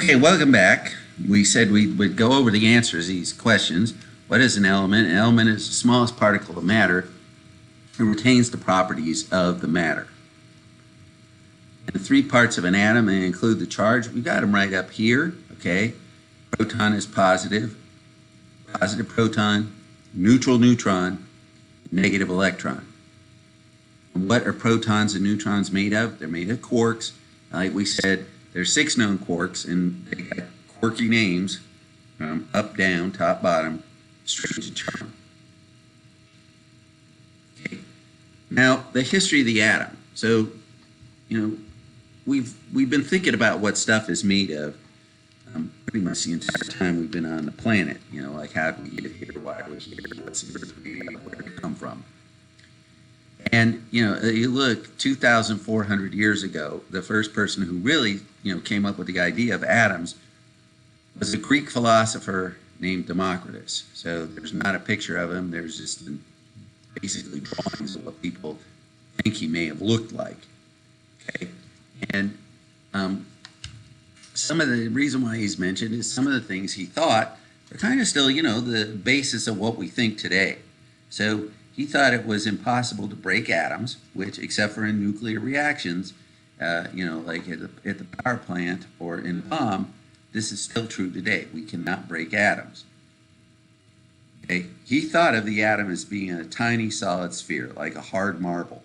Okay, welcome back. We said we would go over the answers to these questions. What is an element? An element is the smallest particle of matter. It retains the properties of the matter. And the three parts of an atom, they include the charge. We got them right up here, okay? Proton is positive proton, neutral neutron, negative electron. And what are protons and neutrons made of? They're made of quarks. Like we said, there's 6 known quarks, and they got quirky names from up, down, top, bottom, strange and charming. Okay. Now, the history of the atom. So, we've been thinking about what stuff is made of pretty much the entire time we've been on the planet. Like how did we get here, why are we here, what's the Earth made of, where did it come from? And, you look 2,400 years ago, the first person who really, came up with the idea of atoms was a Greek philosopher named Democritus. So there's not a picture of him. There's just basically drawings of what people think he may have looked like. Okay. And some of the reason why he's mentioned is some of the things he thought are kind of still, the basis of what we think today. So he thought it was impossible to break atoms, which, except for in nuclear reactions, like at the power plant or in a bomb, this is still true today. We cannot break atoms. Okay? He thought of the atom as being a tiny solid sphere, like a hard marble.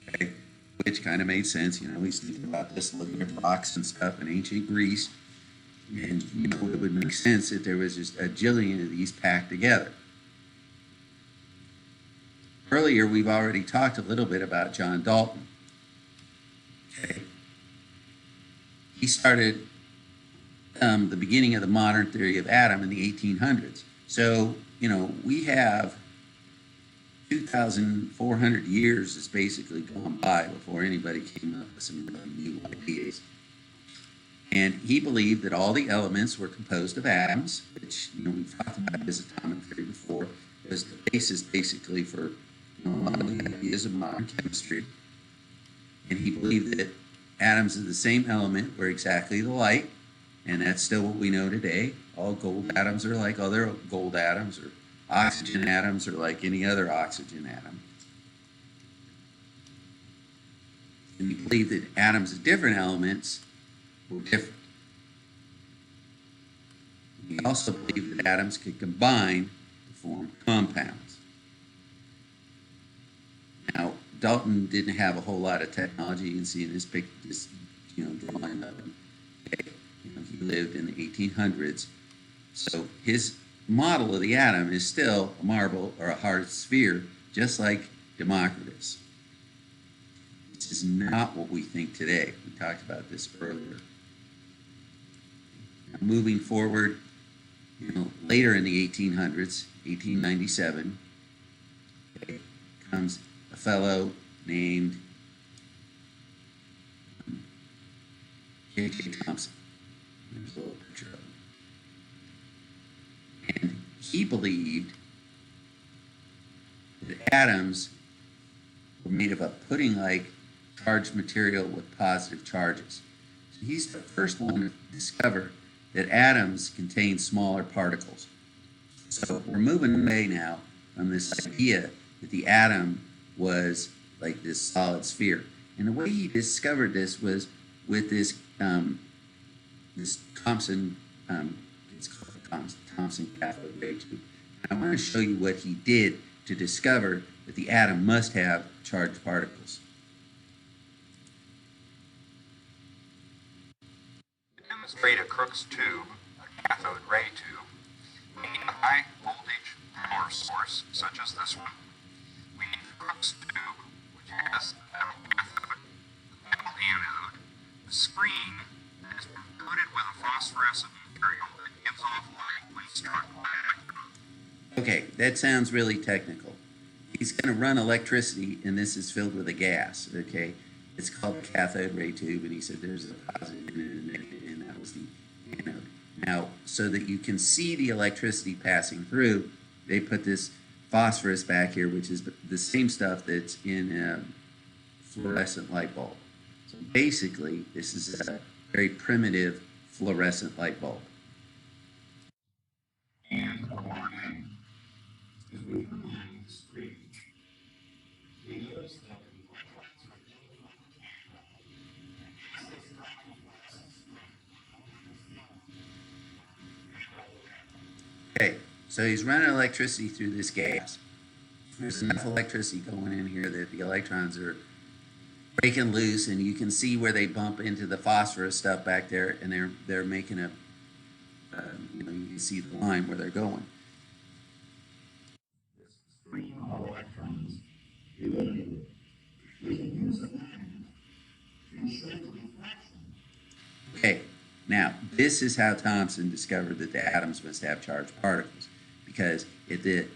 Okay? Which kind of made sense. He's thinking about this, looking at rocks and stuff in ancient Greece. And, it would make sense that there was just a jillion of these packed together. Earlier, we've already talked a little bit about John Dalton. Okay. He started the beginning of the modern theory of atom in the 1800s. So, we have 2,400 years has basically gone by before anybody came up with some really new ideas. And he believed that all the elements were composed of atoms, which, we've talked about his atomic theory before, was the basis basically for a lot of the ideas of modern chemistry. And he believed that atoms of the same element were exactly alike, and that's still what we know today. All gold atoms are like other gold atoms, or oxygen atoms are like any other oxygen atom. And he believed that atoms of different elements were different. He also believed that atoms could combine to form compounds. Now, Dalton didn't have a whole lot of technology. You can see in this picture, this drawing of him. Okay. He lived in the 1800s. So his model of the atom is still a marble or a hard sphere, just like Democritus. This is not what we think today. We talked about this earlier. Now, moving forward, later in the 1800s, 1897, okay, comes a fellow named J.J. Thomson. There's a little picture of him. And he believed that atoms were made of a pudding-like charged material with positive charges. So he's the first one to discover that atoms contain smaller particles. So we're moving away now from this idea that the atom was like this solid sphere. And the way he discovered this was with this this Thomson, it's called Thomson cathode ray tube. I want to show you what he did to discover that the atom must have charged particles. To demonstrate a Crookes tube, a cathode ray tube, we need a high voltage power source, such as this one. We need the Crookes tube, which has a metal cathode, a metal anode, a screen that is coated with a phosphorescent material that gives off light when struck by an electron. Okay, that sounds really technical. He's going to run electricity, and this is filled with a gas, okay? It's called a cathode ray tube, and he said there's a positive and a negative, and that was the anode. Now, so that you can see the electricity passing through, they put this phosphorus back here, which is the same stuff that's in a fluorescent light bulb. So basically, this is a very primitive fluorescent light bulb. And the warning is we combine this screen. We notice that the electrons are Okay, so he's running electricity through this gas. There's enough electricity going in here that the electrons are breaking loose, and you can see where they bump into the phosphorus stuff back there, and they're making a, you can see the line where they're going. this stream of electrons eliminated. We can use the pattern to show the refraction. Okay, now this is how Thomson discovered that the atoms must have charged particles, because if the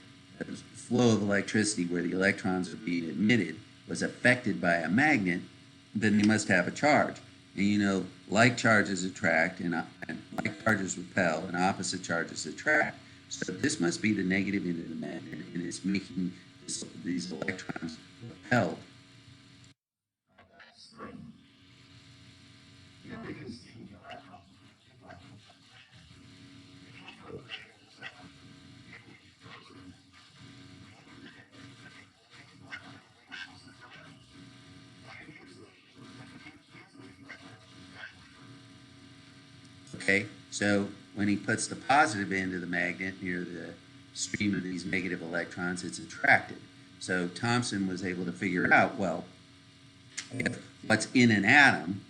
flow of electricity where the electrons are being emitted was affected by a magnet, then they must have a charge. And like charges attract and like charges repel and opposite charges attract. So this must be the negative end of the magnet, and it's making these electrons repelled. Okay, so when he puts the positive end of the magnet near the stream of these negative electrons, it's attracted. So Thomson was able to figure out, well, if what's in an atom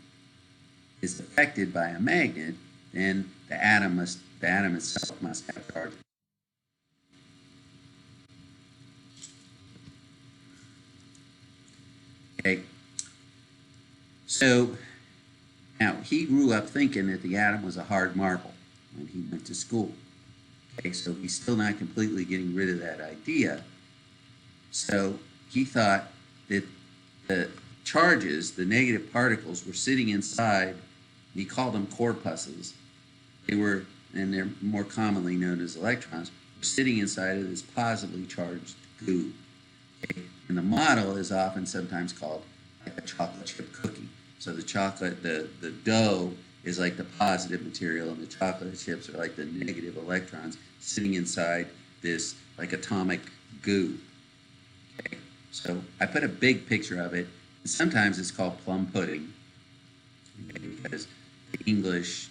is affected by a magnet, then the atom itself must have charge. Okay, so now he grew up thinking that the atom was a hard marble when he went to school. Okay, so he's still not completely getting rid of that idea. So he thought that the charges, the negative particles, were sitting inside. He called them corpuscles. And they're more commonly known as electrons, were sitting inside of this positively charged goo. Okay? And the model is often sometimes called like a chocolate chip cookie. So the chocolate, the dough is like the positive material, and the chocolate chips are like the negative electrons sitting inside this like atomic goo. Okay? So I put a big picture of it. And sometimes it's called plum pudding, okay, because the English,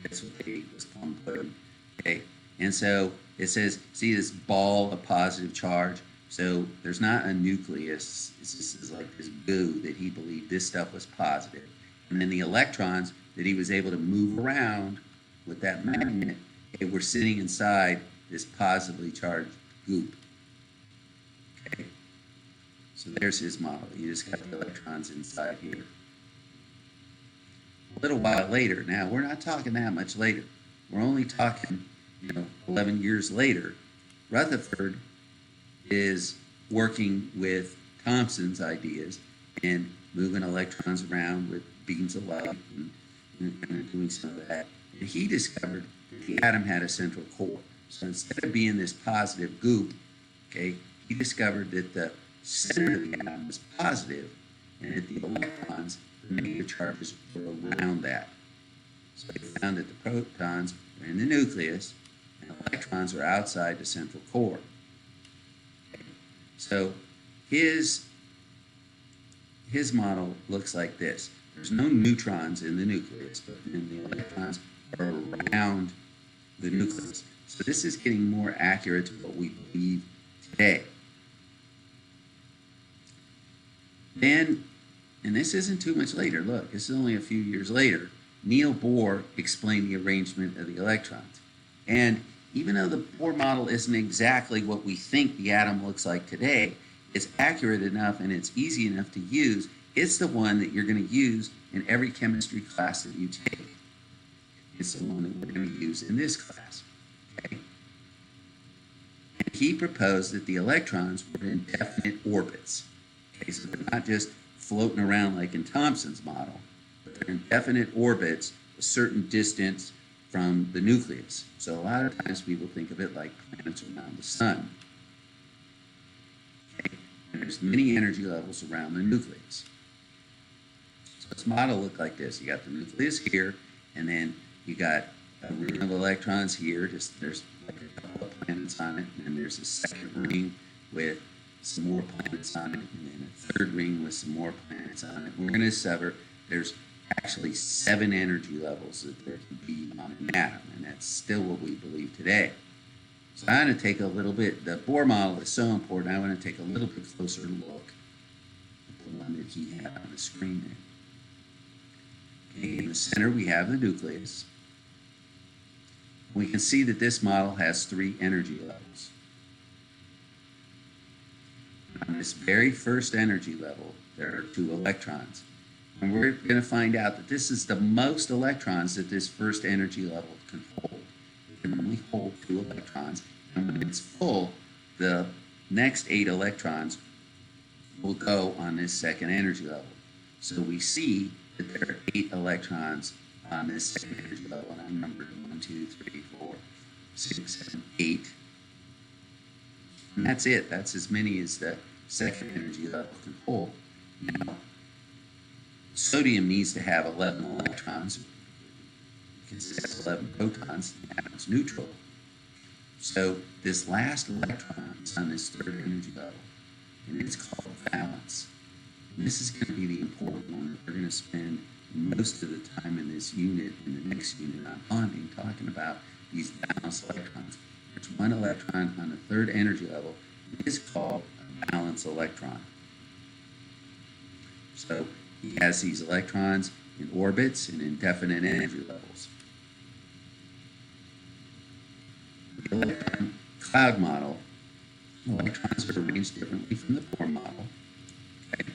that's what they eat, was plum pudding. Okay, and so it says, see this ball of positive charge. So there's not a nucleus. It's just like this goo that he believed this stuff was positive. And then the electrons that he was able to move around with that magnet, okay, were sitting inside this positively charged goop. Okay, so there's his model. You just got the electrons inside here. A little while later, now we're not talking that much later. We're only talking, 11 years later. Rutherford is working with Thomson's ideas and moving electrons around with beams of light and doing some of that. And he discovered that the atom had a central core. So instead of being this positive goop, okay, he discovered that the center of the atom was positive, and that the electrons, the negative charges, were around that. So he found that the protons are in the nucleus, and electrons are outside the central core. Okay. So his model looks like this. There's no neutrons in the nucleus, but then the electrons are around the nucleus. So this is getting more accurate to what we believe today. Then, and this isn't too much later, look, this is only a few years later, Niels Bohr explained the arrangement of the electrons. And even though the Bohr model isn't exactly what we think the atom looks like today, it's accurate enough and it's easy enough to use. It's the one that you're going to use in every chemistry class that you take. It's the one that we're going to use in this class. Okay? And he proposed that the electrons were in definite orbits. Okay, so they're not just floating around like in Thomson's model, but they're in definite orbits a certain distance from the nucleus. So a lot of times people think of it like planets around the sun. Okay? And there's many energy levels around the nucleus. So this model looked like this. You got the nucleus here, and then You got a ring of electrons here. Just there's like a couple of planets on it, and then there's a second ring with some more planets on it, and then a third ring with some more planets on it. We're going to discover there's actually 7 energy levels that there can be on an atom, and that's still what we believe today. So I'm going to take a little bit, the Bohr model is so important, I want to take a little bit closer look at the one that he had on the screen there. Okay, in the center we have the nucleus. We can see that this model has 3 energy levels. On this very first energy level, there are 2 electrons. And we're going to find out that this is the most electrons that this first energy level can hold. It can only hold 2 electrons, and when it's full, the next 8 electrons will go on this second energy level. So we see that there are 8 electrons on this second energy level, and I'm numbered 1, 2, 3, 4, 6, 7, 8. And that's it. That's as many as the second energy level can hold. Now, sodium needs to have 11 electrons. Because it has 11 protons, the atom's neutral. So this last electron is on this third energy level, and it's called valence. And this is going to be the important one that we're going to spend most of the time in this unit, in the next unit on bonding, talking about these valence electrons. There's 1 electron on the third energy level. It is called a valence electron. So he has these electrons in orbits and in definite energy levels. The Electron Cloud model, electrons are arranged differently from the Bohr model. Okay.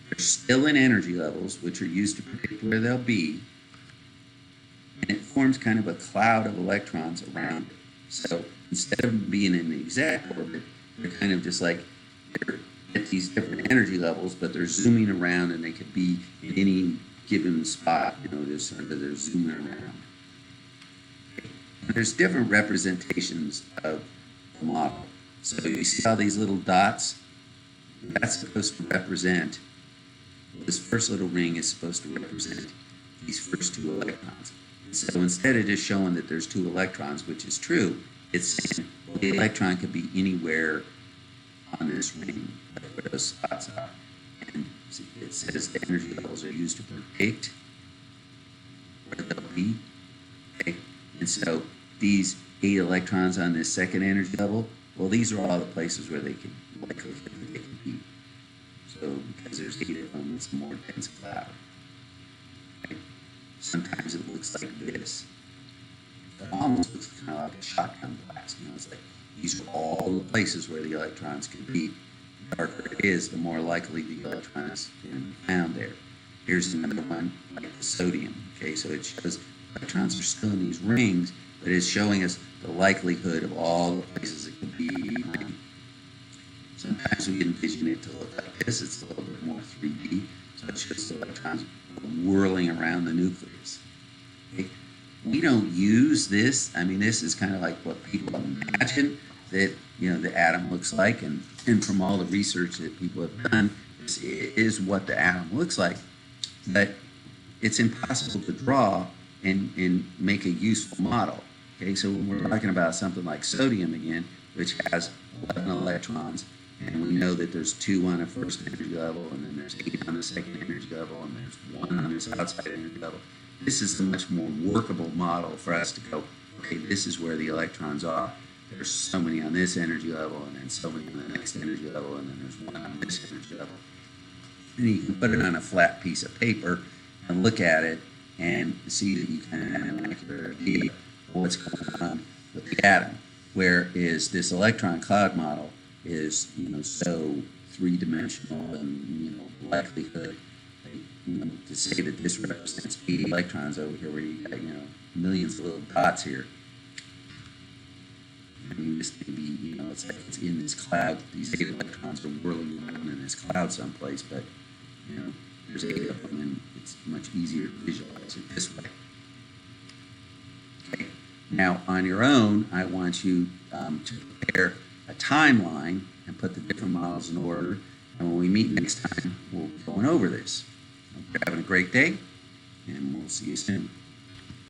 They're still in energy levels, which are used to predict where they'll be, and it forms kind of a cloud of electrons around it. So instead of being in the exact orbit, they're kind of just like they're at these different energy levels, but they're zooming around, and they could be in any given spot. You know, just sort of they're zooming around. There's different representations of the model. So you see all these little dots? That's supposed to represent, this first little ring is supposed to represent these first 2 electrons. So instead of just showing that there's 2 electrons, which is true, it's saying the electron could be anywhere on this ring, like where those spots are. And it says the energy levels are used to predict where they'll be. Okay? And so these 8 electrons on this second energy level, well, these are all the places where they can likely they can be. So because there's 8 of them, it's a more dense cloud. Okay? Sometimes it looks like this. It almost looks kind of like a shotgun blast. You know, it's like these are all the places where the electrons can be. The darker it is, the more likely the electrons can be found there. Here's another one, like the sodium. Okay, so it shows electrons are still in these rings, but it's showing us the likelihood of all the places it could be. Sometimes we envision it to look like this. It's a little bit more 3D, so it shows the electrons whirling around the nucleus. Okay? We don't use this. I mean, this is kind of like what people imagine that, you know, the atom looks like, and from all the research that people have done, this is what the atom looks like. But it's impossible to draw and make a useful model. Okay, so when we're talking about something like sodium again, which has 11 electrons, and we know that there's 2 on the first energy level, and then there's 8 on the second energy level, and there's 1 on this outside energy level. This is a much more workable model for us to go, okay, this is where the electrons are. There's so many on this energy level, and then so many on the next energy level, and then there's 1 on this energy level. And you can put it on a flat piece of paper and look at it and see that you kind of have an accurate idea of what's going on with the atom. Whereas this electron cloud model is, you know, so 3-dimensional, and, you know, likelihood, you know, to say that this represents 80 electrons over here, where you got, you know, millions of little dots here. I mean, this may be, you know, it's like it's in this cloud. These 8 electrons are whirling around in this cloud someplace, but, you know, there's 8 of them, and it's much easier to visualize it this way. Okay. Now, on your own, I want you to prepare a timeline and put the different models in order. And when we meet next time, we'll be going over this. Hope you're having a great day, and we'll see you soon.